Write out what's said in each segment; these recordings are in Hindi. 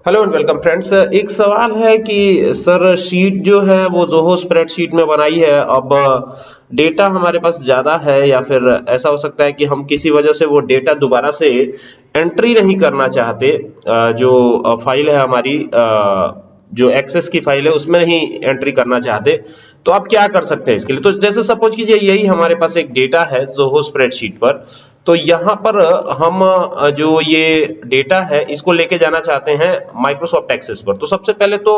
Hello and welcome friends. एक सवाल है कि सर शीट जो है वो जोहो स्प्रेडशीट में बनाई है। अब डेटा हमारे पास ज़्यादा है या फिर ऐसा हो सकता है कि हम किसी वजह से वो डेटा दोबारा से एंट्री नहीं करना चाहते। जो फाइल है हमारी, जो एक्सेस की फाइल है उसमें नहीं एंट्री करना चाहते। तो आप क्या कर सकते हैं इसके लिए? तो जैसे सपोज कीजिए यही हमारे पास एक डेटा है जोहो स्प्रेडशीट पर। तो यहाँ पर हम जो ये डेटा है इसको लेके जाना चाहते हैं माइक्रोसॉफ्ट एक्सेस पर। तो सबसे पहले तो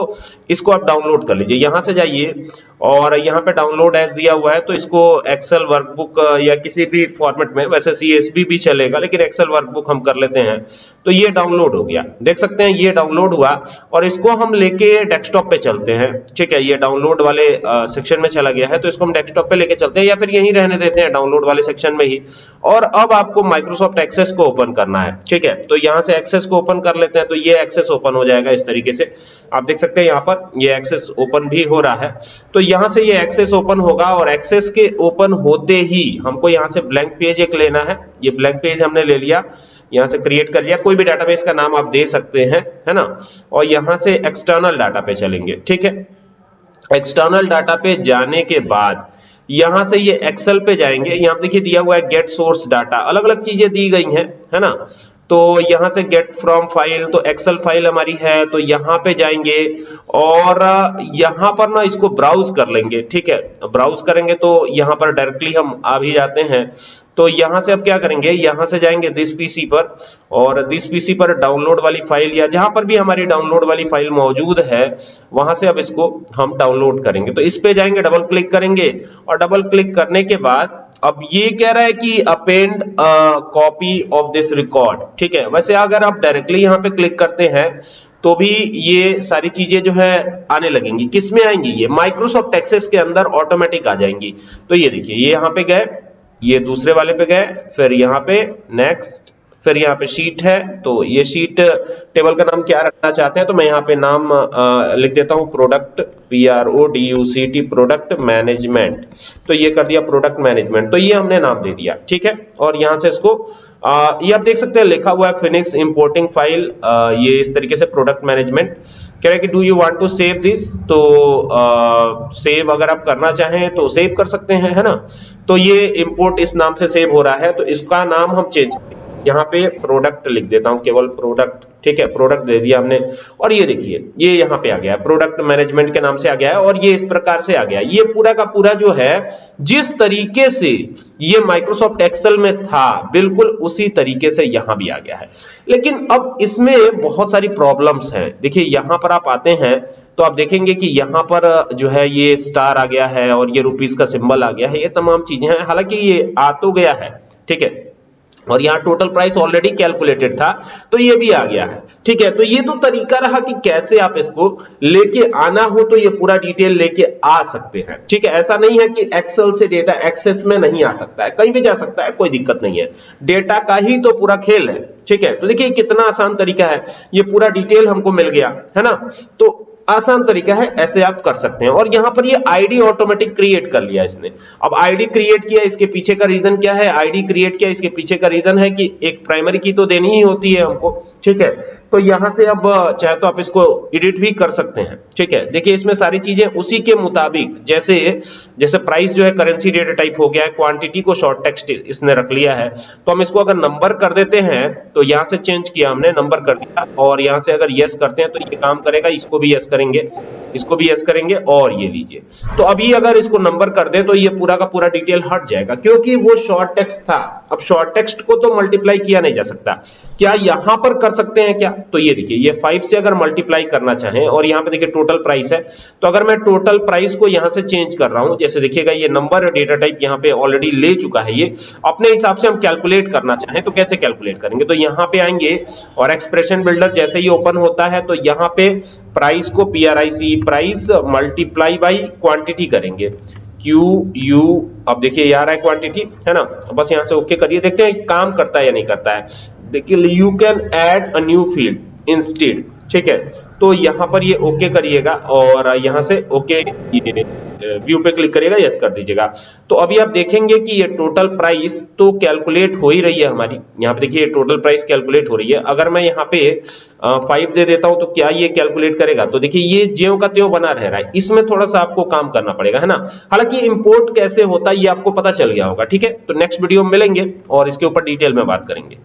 इसको आप डाउनलोड कर लीजिए, यहाँ से जाइए और यहाँ पे डाउनलोड एज दिया हुआ है तो इसको एक्सेल वर्कबुक या किसी भी फॉर्मेट में, वैसे सीएसवी भी चलेगा लेकिन एक्सेल वर्कबुक हम कर लेते हैं। तो ये डाउनलोड हो गया, देख सकते हैं ये डाउनलोड हुआ और इसको हम लेके डेस्कटॉप पे चलते हैं। ठीक है, ये डाउनलोड वाले सेक्शन में चला गया है तो इसको हम डेस्कटॉप पे लेके चलते हैं या फिर यहीं रहने देते हैं डाउनलोड वाले सेक्शन में ही। और अब आपको माइक्रोसॉफ्ट एक्सेस को ओपन करना है। ठीक है, तो यहां से एक्सेस को ओपन कर लेते हैं तो ये एक्सेस ओपन हो जाएगा इस तरीके से। आप देख सकते हैं यहाँ पर ये एक्सेस ओपन भी हो रहा है। तो यहां से ये एक्सेस ओपन होगा और एक्सेस के ओपन होते ही हमको यहाँ से ब्लैंक पेज एक लेना है। ये ब्लैंक पेज हमने ले लिया, यहाँ से क्रिएट कर लिया, कोई भी डाटाबेस का नाम आप दे सकते हैं, है ना। और यहाँ से एक्सटर्नल डाटा पे चलेंगे। ठीक है, एक्सटर्नल डाटा पे जाने के बाद यहां से ये एक्सेल पे जाएंगे। यहां देखिए दिया हुआ है गेट सोर्स डाटा, अलग अलग चीजें दी गई हैं, है ना। तो यहां से गेट फ्रॉम फाइल, तो एक्सेल फाइल हमारी है तो यहां पे जाएंगे और यहां पर ना इसको ब्राउज कर लेंगे। ठीक है, ब्राउज करेंगे तो यहां पर डायरेक्टली हम आ भी जाते हैं। तो यहां से अब क्या करेंगे, यहां से जाएंगे दिस पीसी पर और दिस पीसी पर डाउनलोड वाली फाइल या जहां पर भी हमारी डाउनलोड वाली फाइल मौजूद है वहां से अब इसको हम डाउनलोड करेंगे। तो इस पे जाएंगे, डबल क्लिक करेंगे और डबल क्लिक करने के बाद अब ये कह रहा है कि append copy of this record. ठीक है, वैसे अगर आप डायरेक्टली यहाँ पे क्लिक करते हैं तो भी ये सारी चीजें जो है आने लगेंगी। किस में आएंगी? ये माइक्रोसॉफ्ट एक्सेस के अंदर ऑटोमेटिक आ जाएंगी। तो ये देखिए ये यहाँ पे गए, ये दूसरे वाले पे गए, फिर यहाँ पे नेक्स्ट, फिर यहाँ पे शीट है। तो ये शीट टेबल का नाम क्या रखना चाहते हैं तो मैं यहाँ पे नाम लिख देता हूँ प्रोडक्ट, PRODUCT, प्रोडक्ट मैनेजमेंट। तो ये कर दिया प्रोडक्ट मैनेजमेंट, तो ये हमने नाम दे दिया। ठीक है, और यहाँ से इसको ये आप देख सकते हैं लिखा हुआ है फिनिश इंपोर्टिंग फाइल। ये इस तरीके से प्रोडक्ट मैनेजमेंट कह रहा है कि do you want to save this. तो सेव अगर आप करना चाहें तो सेव कर सकते हैं, है ना। तो ये इंपोर्ट इस नाम से सेव हो रहा है तो इसका नाम हम चेंज, यहाँ पे प्रोडक्ट लिख देता हूं, केवल प्रोडक्ट। ठीक है, प्रोडक्ट दे दिया हमने और ये देखिए ये यहाँ पे आ गया, प्रोडक्ट मैनेजमेंट के नाम से आ गया है और ये इस प्रकार से आ गया। ये पूरा का पूरा जो है जिस तरीके से ये माइक्रोसॉफ्ट एक्सेल में था बिल्कुल उसी तरीके से यहाँ भी आ गया है। लेकिन अब इसमें बहुत सारी प्रॉब्लम्स हैं। देखिए यहाँ पर आप आते हैं तो आप देखेंगे कि यहाँ पर जो है ये स्टार आ गया है और ये रुपीस का सिंबल आ गया है, ये तमाम चीजें हैं। हालांकि ये आ तो गया है, ठीक है, और यहाँ टोटल प्राइस ऑलरेडी कैलकुलेटेड था तो ये भी आ गया है। ठीक है, तो ये तो तरीका रहा कि कैसे आप इसको लेके आना हो तो ये पूरा डिटेल लेके आ सकते हैं। ठीक है, ऐसा नहीं है कि एक्सेल से डेटा एक्सेस में नहीं आ सकता है, कहीं भी जा सकता है, कोई दिक्कत नहीं है। डेटा का ही तो पूरा खेल है। ठीक है, तो देखिए कितना आसान तरीका है, ये पूरा डिटेल हमको मिल गया, है ना। तो आसान तरीका है, ऐसे आप कर सकते हैं। और यहां पर ये आईडी ऑटोमेटिक क्रिएट कर लिया इसने। अब आईडी क्रिएट किया, इसके पीछे का रीजन क्या है? आईडी क्रिएट किया, इसके पीछे का रीजन है कि एक प्राइमरी की तो देनी ही होती है हमको। ठीक है, तो यहां से अब चाहे तो आप इसको एडिट भी कर सकते हैं। ठीक है, देखिए इसमें सारी चीजें उसी के मुताबिक, जैसे जैसे प्राइस जो है करेंसी डेटा टाइप हो गया है, क्वांटिटी को शॉर्ट टेक्स्ट इसने रख लिया है। तो हम इसको अगर नंबर कर देते हैं तो यहां से चेंज किया हमने, नंबर कर दिया और यहां से अगर यस करते हैं तो ये काम करेगा। इसको भी यस करेंगे, इसको भी यस करेंगे और ये लीजिए। तो अभी अगर इसको नंबर कर दे तो ये पूरा का पूरा डिटेल हट जाएगा क्योंकि वो शॉर्ट टेक्स्ट था। अब शॉर्ट टेक्स्ट को तो मल्टीप्लाई किया नहीं जा सकता, क्या यहां पर कर सकते हैं क्या? तो ये देखिए ये 5 से अगर मल्टीप्लाई करना चाहें और यहां पे देखिए टोटल प्राइस है, तो अगर मैं टोटल प्राइस को यहां से चेंज कर रहा हूं, जैसे देखिएगा ये नंबर डेटा टाइप यहां पे ऑलरेडी ले चुका है, ये अपने हिसाब से हम कैलकुलेट करना चाहें तो कैसे कैलकुलेट करेंगे? तो यहां पे आएंगे और एक्सप्रेशन बिल्डर जैसे ही ओपन होता है तो यहां पे प्राइस को PRIC price multiply by quantity करेंगे, QU। अब देखिए ये आ रहा है क्वांटिटी, है ना। बस यहां से ओके करिए, देखते हैं काम करता है या नहीं करता है। देखिए you can add a new field instead. ठीक है, तो यहां पर ये ओके करिएगा और यहां से ओके व्यू पे क्लिक करिएगा, यस कर दीजिएगा। तो अभी आप देखेंगे कि ये टोटल प्राइस तो कैलकुलेट हो ही रही है हमारी, यहाँ पे देखिए टोटल प्राइस कैलकुलेट हो रही है। अगर मैं यहाँ पे 5 दे देता हूं तो क्या ये कैलकुलेट करेगा? तो देखिए ये ज्यों का त्यों बना रह रहा है, इसमें थोड़ा सा आपको काम करना पड़ेगा, है ना। हालांकि इंपोर्ट कैसे होता है ये आपको पता चल गया होगा, ठीक है। तो नेक्स्ट वीडियो में मिलेंगे और इसके ऊपर डिटेल में बात करेंगे।